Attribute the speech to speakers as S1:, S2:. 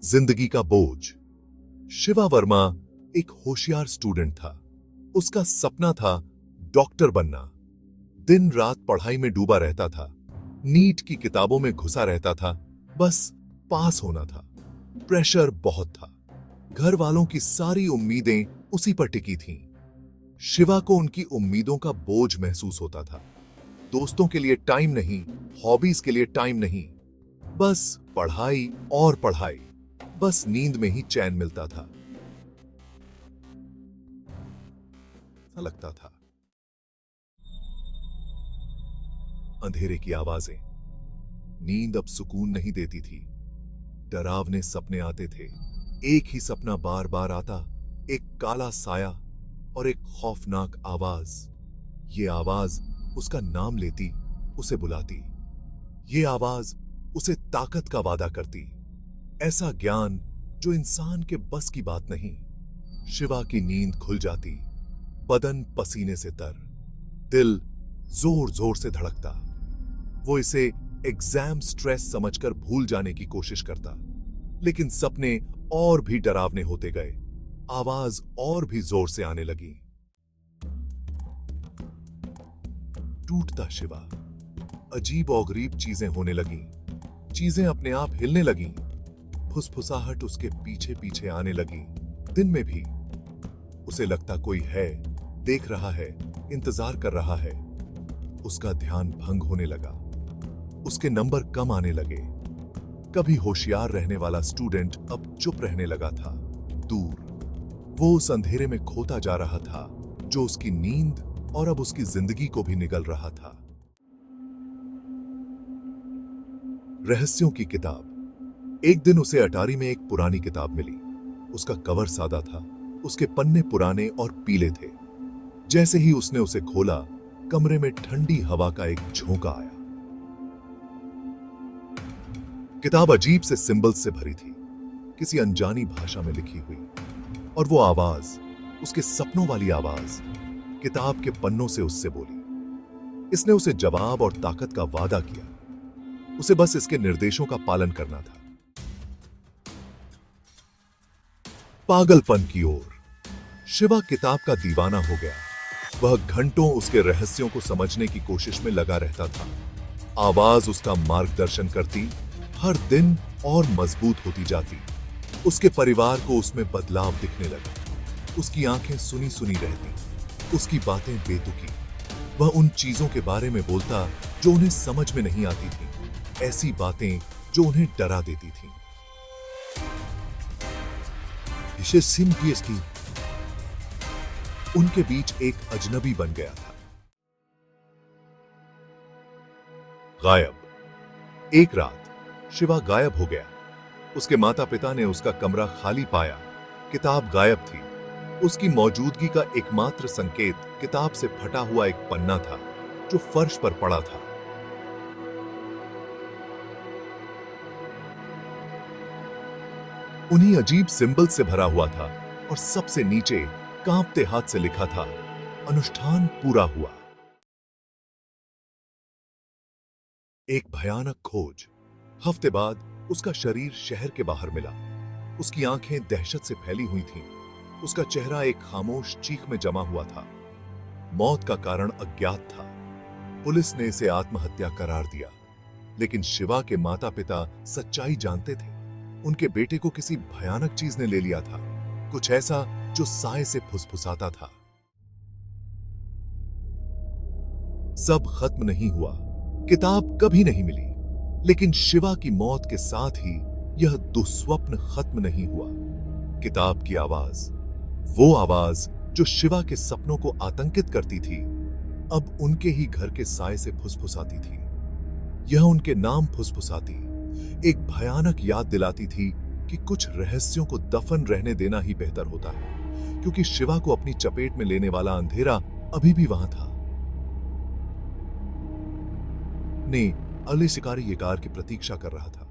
S1: जिंदगी का बोझ। शिवा वर्मा एक होशियार स्टूडेंट था। उसका सपना था डॉक्टर बनना। दिन रात पढ़ाई में डूबा रहता था, नीट की किताबों में घुसा रहता था, बस पास होना था। प्रेशर बहुत था, घर वालों की सारी उम्मीदें उसी पर टिकी थीं। शिवा को उनकी उम्मीदों का बोझ महसूस होता था। दोस्तों के लिए टाइम नहीं, हॉबीज के लिए टाइम नहीं, बस पढ़ाई और पढ़ाई। बस नींद में ही चैन मिलता था। ऐसा लगता था। अंधेरे की आवाजें, नींद अब सुकून नहीं देती थी। डरावने सपने आते थे। एक ही सपना बार बार आता, एक काला साया और एक खौफनाक आवाज। ये आवाज उसका नाम लेती, उसे बुलाती। ये आवाज उसे ताकत का वादा करती, ऐसा ज्ञान जो इंसान के बस की बात नहीं। शिवा की नींद खुल जाती, बदन पसीने से तर, दिल जोर जोर से धड़कता। वो इसे एग्जाम स्ट्रेस समझकर भूल जाने की कोशिश करता, लेकिन सपने और भी डरावने होते गए। आवाज और भी जोर से आने लगी। टूटता शिवा। अजीब और गरीब चीजें होने लगी। चीजें अपने आप हिलने लगी। फुसफुसाहट उसके पीछे पीछे आने लगी। दिन में भी उसे लगता कोई है, देख रहा है, इंतजार कर रहा है। उसका ध्यान भंग होने लगा। उसके नंबर कम आने लगे। कभी होशियार रहने वाला स्टूडेंट अब चुप रहने लगा था, दूर। वो उस अंधेरे में खोता जा रहा था जो उसकी नींद और अब उसकी जिंदगी को भी निगल रहा था। रहस्यों की किताब। एक दिन उसे अटारी में एक पुरानी किताब मिली। उसका कवर सादा था, उसके पन्ने पुराने और पीले थे। जैसे ही उसने उसे खोला, कमरे में ठंडी हवा का एक झोंका आया। किताब अजीब से सिंबल्स से भरी थी, किसी अनजानी भाषा में लिखी हुई। और वो आवाज, उसके सपनों वाली आवाज, किताब के पन्नों से उससे बोली। इसने उसे जवाब और ताकत का वादा किया। उसे बस इसके निर्देशों का पालन करना था। पागलपन की ओर। शिवा किताब का दीवाना हो गया। वह घंटों उसके रहस्यों को समझने की कोशिश में लगा रहता था। आवाज उसका मार्गदर्शन करती, हर दिन और मजबूत होती जाती। उसके परिवार को उसमें बदलाव दिखने लगा। उसकी आंखें सुनी सुनी रहती, उसकी बातें बेतुकी। वह उन चीजों के बारे में बोलता जो उन्हें समझ में नहीं आती थी, ऐसी बातें जो उन्हें डरा देती थीं। उनके बीच एक अजनबी बन गया था। गायब। एक रात शिवा गायब हो गया। उसके माता पिता ने उसका कमरा खाली पाया। किताब गायब थी। उसकी मौजूदगी का एकमात्र संकेत किताब से फटा हुआ एक पन्ना था जो फर्श पर पड़ा था। उन्हीं अजीब सिंबल से भरा हुआ था और सबसे नीचे कांपते हाथ से लिखा था, अनुष्ठान पूरा हुआ। एक भयानक खोज। हफ्ते बाद उसका शरीर शहर के बाहर मिला। उसकी आंखें दहशत से फैली हुई थीं। उसका चेहरा एक खामोश चीख में जमा हुआ था। मौत का कारण अज्ञात था। पुलिस ने इसे आत्महत्या करार दिया, लेकिन शिवा के माता पिता सच्चाई जानते थे। उनके बेटे को किसी भयानक चीज ने ले लिया था, कुछ ऐसा जो साए से फुसफुसाता था। सब खत्म नहीं हुआ। किताब कभी नहीं मिली, लेकिन शिवा की मौत के साथ ही यह दुस्वप्न खत्म नहीं हुआ। किताब की आवाज, वो आवाज जो शिवा के सपनों को आतंकित करती थी, अब उनके ही घर के साए से फुसफुसाती थी। यह उनके नाम फुसफुसाती, एक भयानक याद दिलाती थी कि कुछ रहस्यों को दफन रहने देना ही बेहतर होता है, क्योंकि शिवा को अपनी चपेट में लेने वाला अंधेरा अभी भी वहां था। ने अगले शिकारी ये कार की प्रतीक्षा कर रहा था।